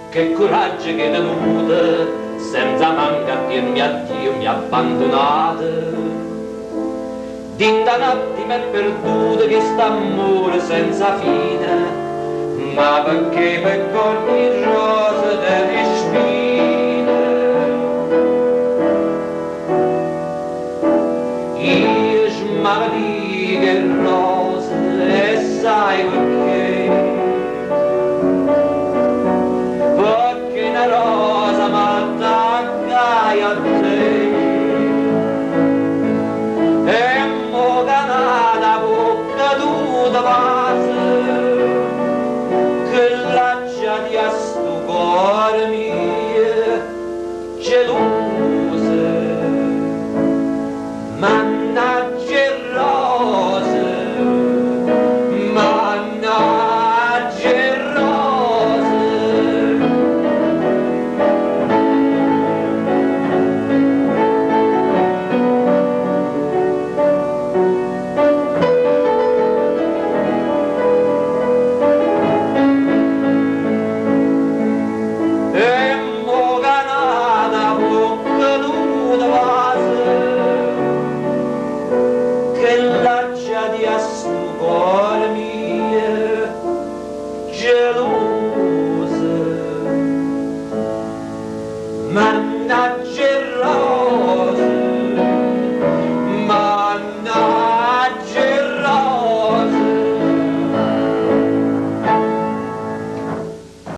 che coraggio che tenuta, senza manca a dirmi addio mi ha abbandonata. Dinda un attimo è perduta che st'amore senza fine, ma perché per ogni rosa delle spine io smaladico che rosa e sai perché? Perché una rosa m'attacca a